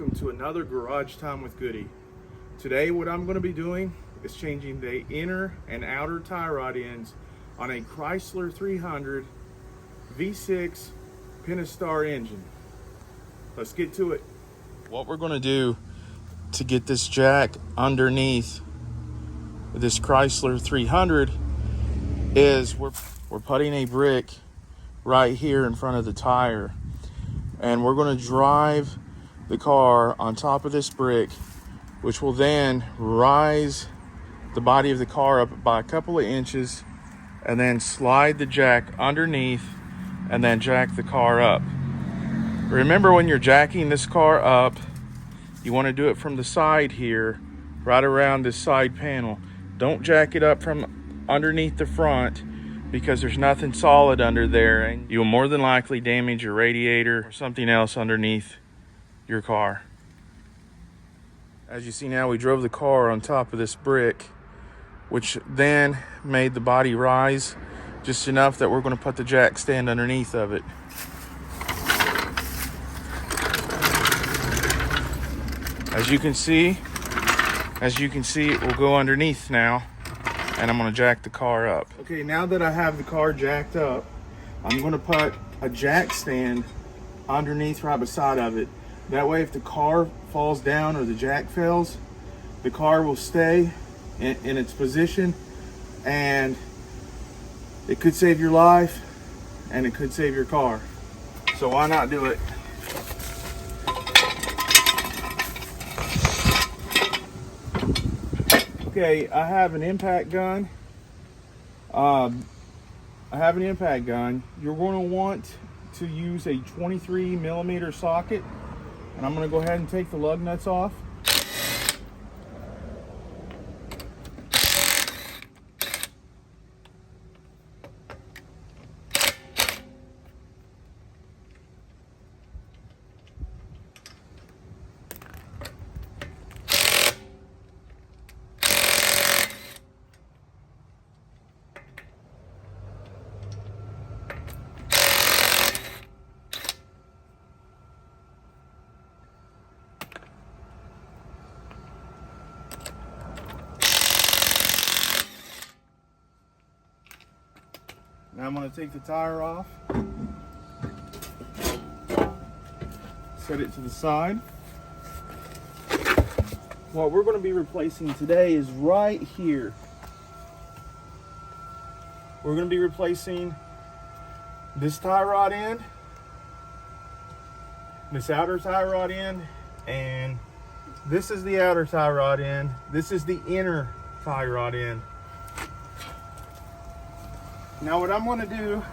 welcome to another Garage Time with Goody. Today what I'm going to be doing is changing the inner and outer tie rod ends on a Chrysler 300 V6 Pentaster engine. Let's get to it. What we're going to do to get this jack underneath this Chrysler 300 is we're putting a brick right here in front of the tire, and we're going to drive the car on top of this brick, which will then rise the body of the car up by a couple of inches and then slide the jack underneath and then jack the car up. Remember, when you're jacking this car up, you want to do it from the side here, right around this side panel. Don't jack it up from underneath the front, because there's nothing solid under there and you'll more than likely damage your radiator or something else underneath your car. As you see now, we drove the car on top of this brick, which then made the body rise just enough that we're going to put the jack stand underneath of it. As you can see, it will go underneath now, and I'm going to jack the car up. Okay, now that I have the car jacked up, I'm going to put a jack stand underneath right beside of it. That way, if the car falls down or the jack fails, the car will stay in its position, and it could save your life and it could save your car. So why not do it? Okay, I have an impact gun. You're going to want to use a 23 millimeter socket, and I'm going to go ahead and take the lug nuts off. Now I'm going to take the tire off, set it to the side. What we're going to be replacing today is right here. We're going to be replacing this tie rod end, this outer tie rod end, and this is the outer tie rod end. This is the inner tie rod end. Now what I'm going to do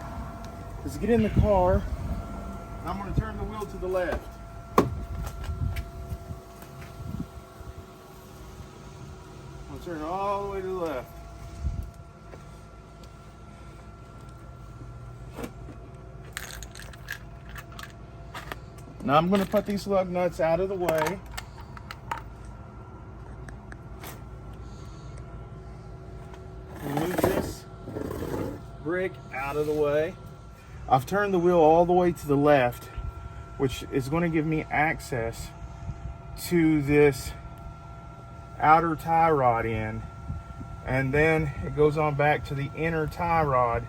is get in the car, and I'm going to turn the wheel to the left. I'm going to turn it all the way to the left. Now I'm going to put these lug nuts out of the way. Remove this brick out of the way. I've turned the wheel all the way to the left, which is going to give me access to this outer tie rod end, and then it goes on back to the inner tie rod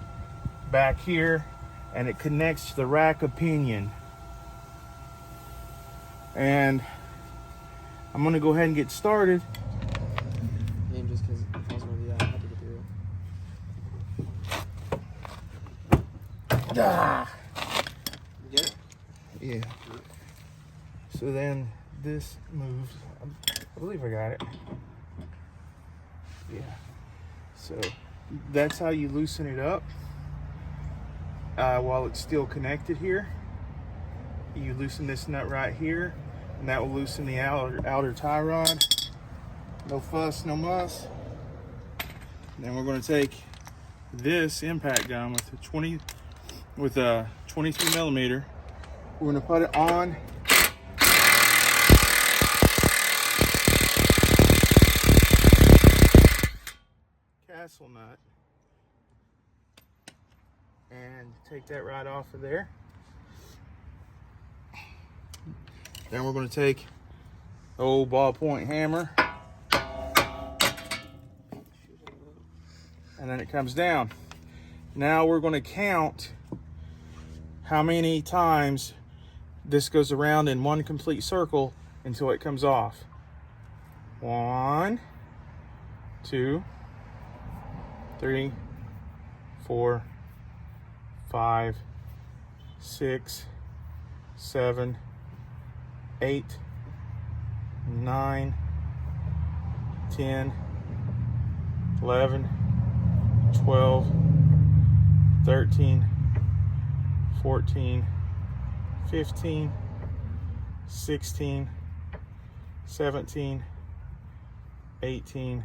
back here, and it connects to the rack of pinion. And I'm going to go ahead and get started. Just because if I was going to do that, I had to get through. Ah. You get it? Yeah. So then this moves. I believe I got it. Yeah. So that's how you loosen it up while it's still connected here. You loosen this nut right here, and that will loosen the outer tie rod. No fuss, no muss. And then we're going to take this impact gun with a 23 millimeter. We're going to put it on castle nut and take that right off of there. Then we're going to take old ballpoint hammer. And then it comes down. Now we're going to count how many times this goes around in one complete circle until it comes off. 1, 2, 3, 4, 5, 6, 7, 8, 9, 10, 11, 12, 13, 14, 15, 16, 17, 18,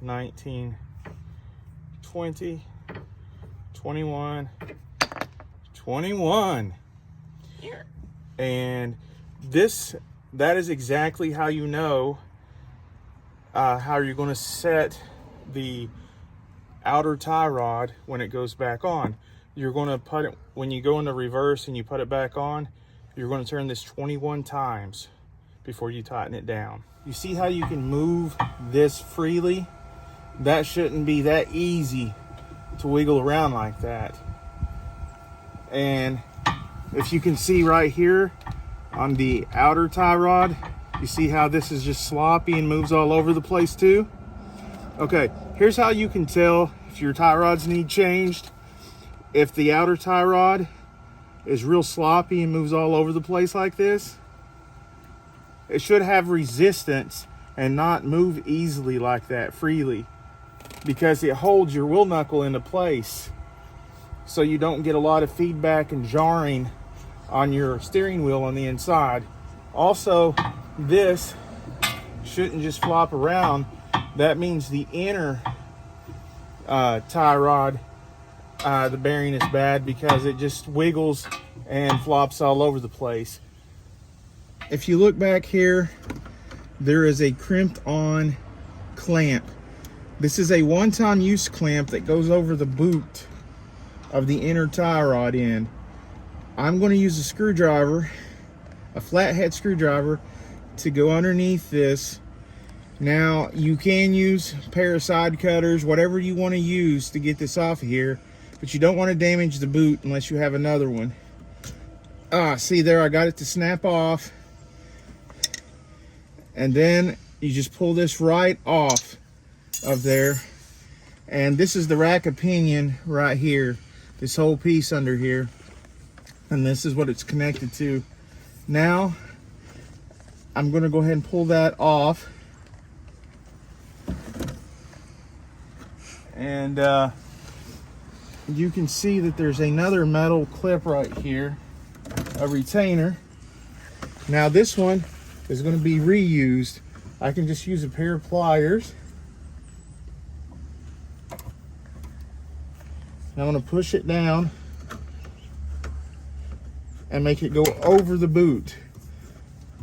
19, 20, 21, 21. And that is exactly how you know how you're going to set the outer tie rod when it goes back on. You're going to put it, when you go into reverse and you put it back on, you're going to turn this 21 times before you tighten it down. You see how you can move this freely? That shouldn't be that easy to wiggle around like that. And if you can see right here on the outer tie rod, you see how this is just sloppy and moves all over the place too? Okay, here's how you can tell if your tie rods need changed. If the outer tie rod is real sloppy and moves all over the place like this, it should have resistance and not move easily like that freely, because it holds your wheel knuckle into place so you don't get a lot of feedback and jarring on your steering wheel on the inside. Also, this shouldn't just flop around. That means the inner tie rod, the bearing is bad because it just wiggles and flops all over the place. If you look back here, there is a crimped on clamp. This is a one-time use clamp that goes over the boot of the inner tie rod end. I'm going to use a screwdriver, a flathead screwdriver, to go underneath this. Now, you can use a pair of side cutters, whatever you want to use to get this off of here, but you don't want to damage the boot unless you have another one. See there, I got it to snap off. And then you just pull this right off of there. And this is the rack of pinion right here, this whole piece under here. And this is what it's connected to. Now, I'm going to go ahead and pull that off. And you can see that there's another metal clip right here, a retainer. Now this one is going to be reused. I can just use a pair of pliers. And I'm going to push it down and make it go over the boot.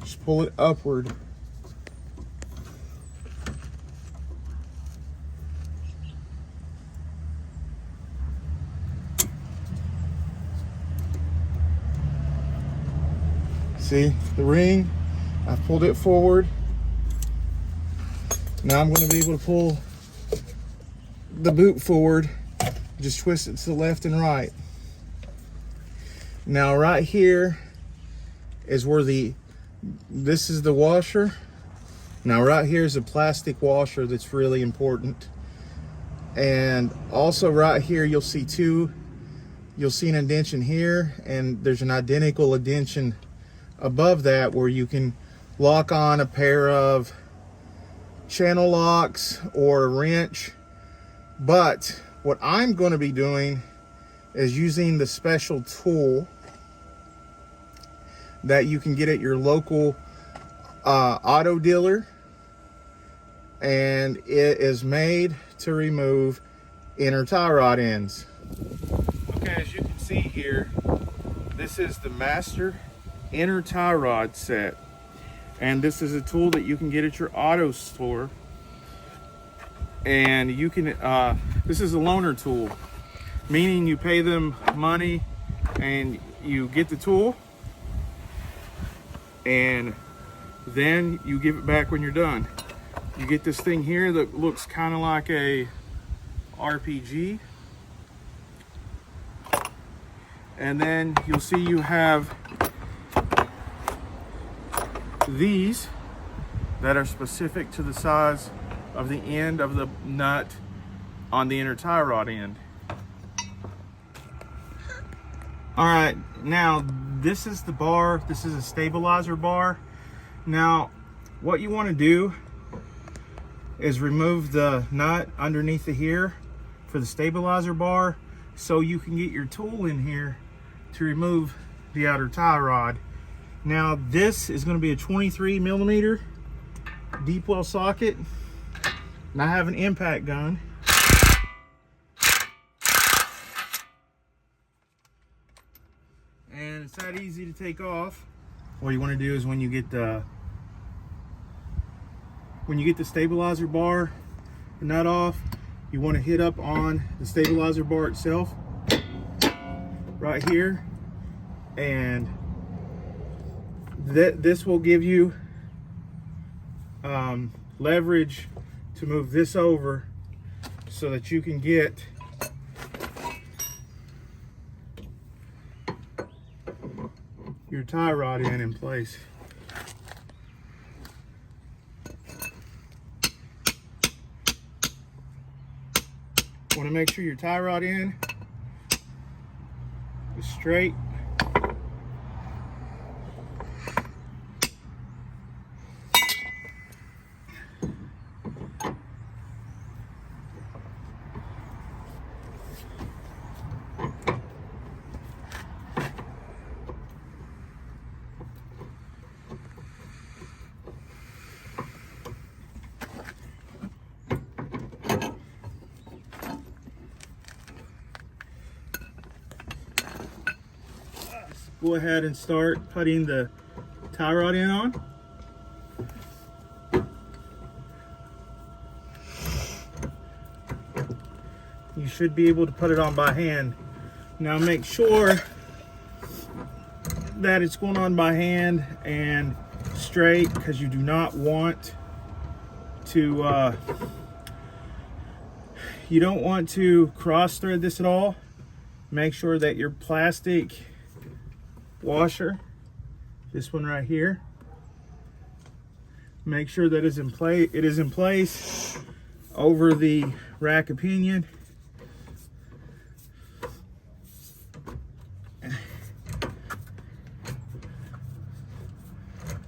Just pull it upward. See the ring? I've pulled it forward. Now I'm going to be able to pull the boot forward. Just twist it to the left and right. Now right here is where this is the washer. Now right here is a plastic washer that's really important. And also right here you'll see an indentation here, and there's an identical indentation above that where you can lock on a pair of channel locks or a wrench. But what I'm going to be doing is using the special tool that you can get at your local auto dealer, and it is made to remove inner tie rod ends. Okay, as you can see here, this is the Master inner tie rod set, and this is a tool that you can get at your auto store. And you can this is a loaner tool, meaning you pay them money and you get the tool and Then you give it back when you're done. You get this thing here that looks kind of like a RPG. And then you'll see you have these that are specific to the size of the end of the nut on the inner tie rod end. All right, now this is the bar. This is a stabilizer bar. Now, what you want to do is remove the nut underneath the here for the stabilizer bar so you can get your tool in here to remove the outer tie rod. Now, this is going to be a 23 millimeter deep well socket, and I have an impact gun. And it's that easy to take off. What you want to do is when you get the stabilizer bar nut off, you want to hit up on the stabilizer bar itself right here, and this will give you leverage to move this over so that you can get your tie rod in place. Want to make sure your tie rod end is straight. Go ahead and start putting the tie rod in on. You should be able to put it on by hand. Now make sure that it's going on by hand and straight, because you do not want to you don't want to cross thread this at all. Make sure that your plastic washer, this one right here, make sure that it is in place over the rack of pinion.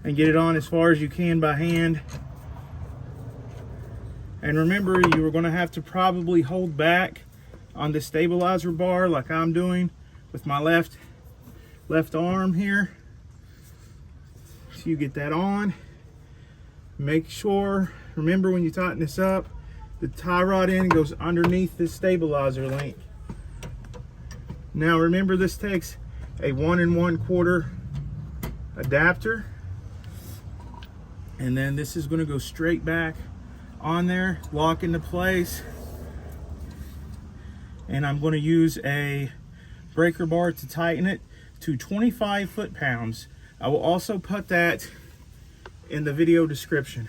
And get it on as far as you can by hand. And remember, you are going to have to probably hold back on the stabilizer bar like I'm doing with my left arm here. So you get that on. Make sure, remember when you tighten this up, the tie rod end goes underneath this stabilizer link. Now remember, this takes a 1 1/4 adapter, and then this is going to go straight back on there, lock into place. And I'm going to use a breaker bar to tighten it to 25 foot-pounds. I will also put that in the video description.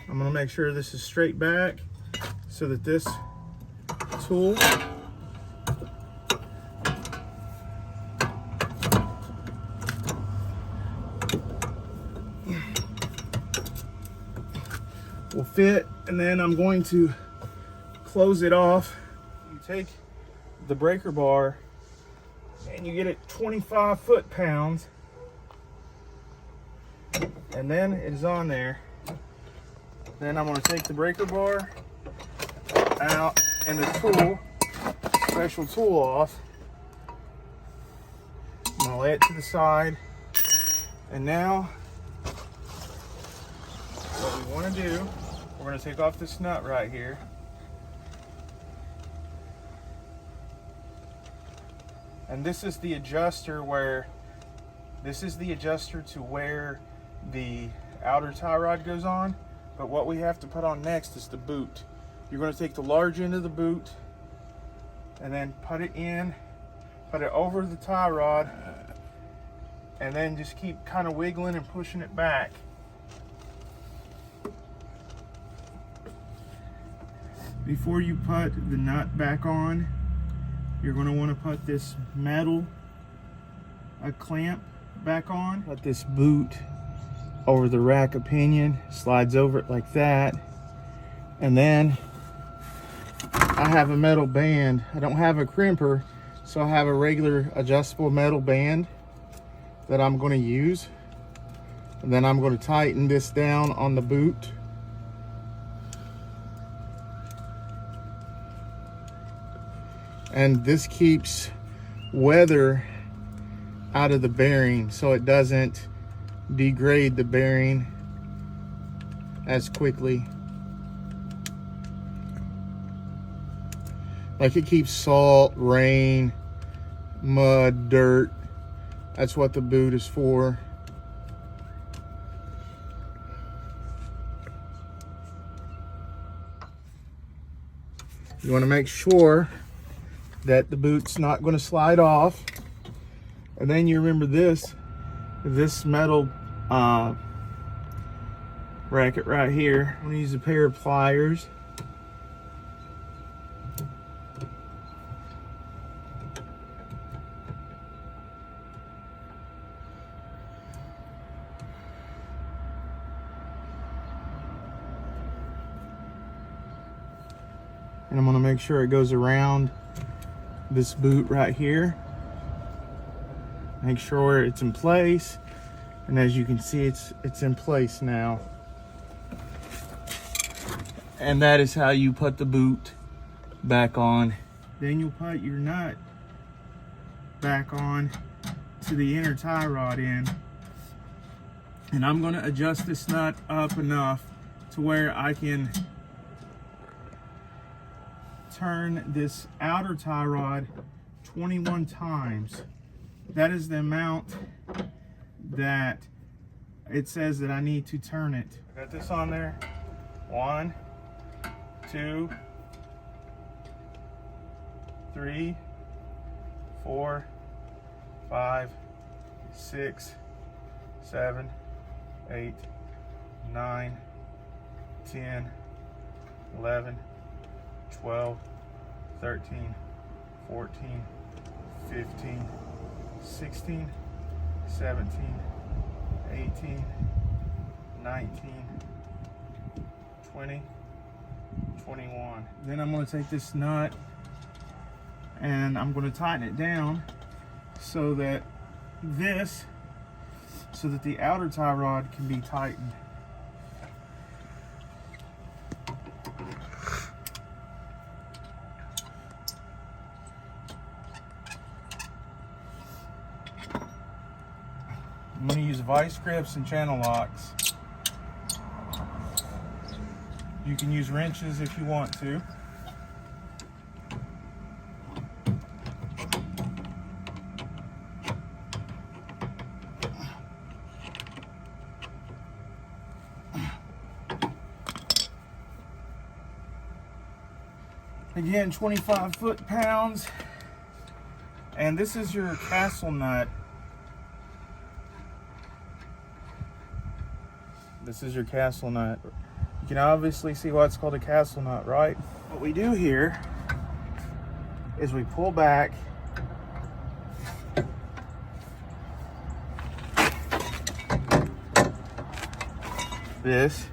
I'm going to make sure this is straight back so that this tool will fit, and then I'm going to close it off. You take the breaker bar and you get it 25 foot-pounds, and then it is on there. Then I'm going to take the breaker bar out and the tool, special tool off. I'm going to lay it to the side, and now what we want to do, we're going to take off this nut right here. And this is the adjuster to where the outer tie rod goes on. But what we have to put on next is the boot. You're going to take the large end of the boot and then put it in, put it over the tie rod, and then just keep kind of wiggling and pushing it back. Before you put the nut back on, you're going to want to put this metal clamp back on. Put this boot over the rack of pinion, slides over it like that, and then I have a metal band. I don't have a crimper, so I have a regular adjustable metal band that I'm going to use, and then I'm going to tighten this down on the boot. And this keeps weather out of the bearing so it doesn't degrade the bearing as quickly. Like it keeps salt, rain, mud, dirt. That's what the boot is for. You want to make sure that the boot's not going to slide off. And then you remember this metal bracket right here. I'm going to use a pair of pliers. And I'm going to make sure it goes around this boot right here. Make sure it's in place, and as you can see, it's in place now. And that is how you put the boot back on. Then you'll put your nut back on to the inner tie rod end, and I'm going to adjust this nut up enough to where I can turn this outer tie rod 21 times. That is the amount that it says that I need to turn it. Got this on there. 1, 2, 3, 4, 5, 6, 7, 8, 9, 10, 11, 12, 13, 14, 15, 16, 17, 18, 19, 20, 21. Then I'm going to take this nut and I'm going to tighten it down so that the outer tie rod can be tightened. I'm going to use vice grips and channel locks. You can use wrenches if you want to. Again, 25 foot-pounds. And this is your castle nut. This is your castle nut. You can obviously see why it's called a castle nut, right? What we do here is we pull back this,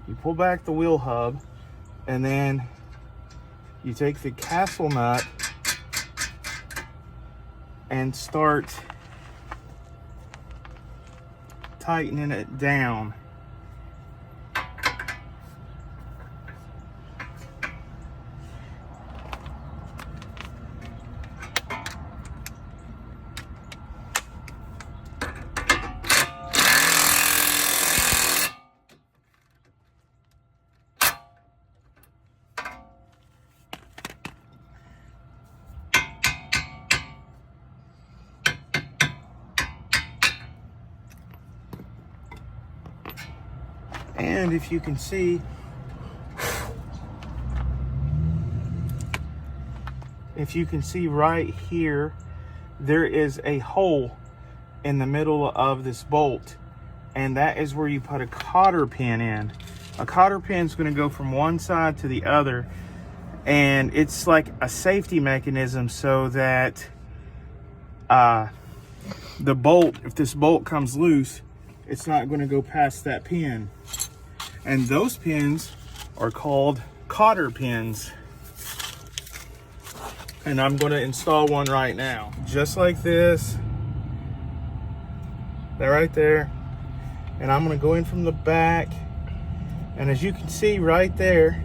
you pull back the wheel hub, and then you take the castle nut and start tightening it down. And if you can see, if you can see right here, there is a hole in the middle of this bolt, and that is where you put a cotter pin in. A cotter pin is going to go from one side to the other, and it's like a safety mechanism so that the bolt, if this bolt comes loose, it's not going to go past that pin. And those pins are called cotter pins. And I'm going to install one right now, just like this. They're right there. And I'm going to go in from the back, and as you can see right there,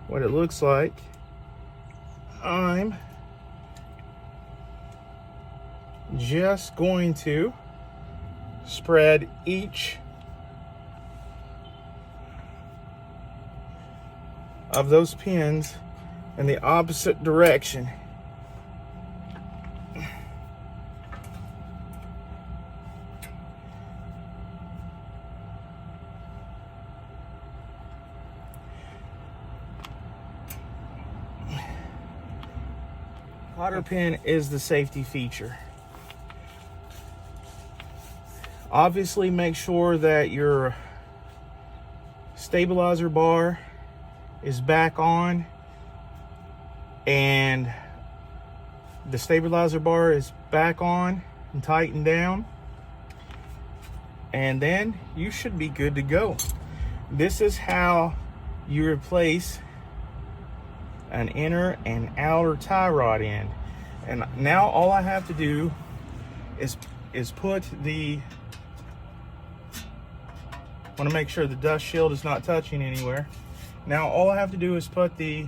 what it looks like, I'm just going to spread each of those pins in the opposite direction. Cotter pin is the safety feature. Obviously, make sure that your stabilizer bar is back on and the stabilizer bar is back on and tightened down, and then you should be good to go. This is how you replace an inner and outer tie rod end. And now all I have to do is put the, want to make sure the dust shield is not touching anywhere. Now all I have to do is put the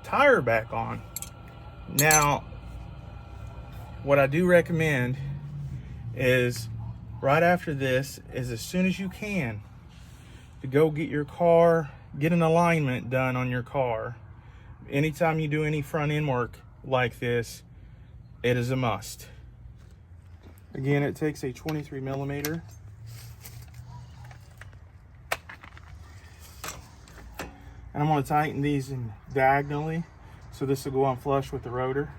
tire back on. Now what I do recommend is right after this is, as soon as you can, to go get your car, get an alignment done on your car. Anytime you do any front end work like this, it is a must. Again, it takes a 23 millimeter. And I'm going to tighten these in diagonally, so this will go on flush with the rotor.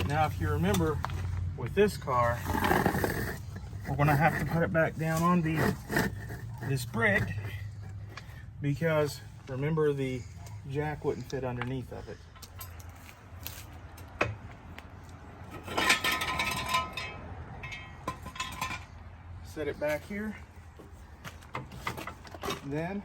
Now, if you remember, with this car, we're going to have to put it back down on this brick, because remember, the jack wouldn't fit underneath of it. Set it back here. Then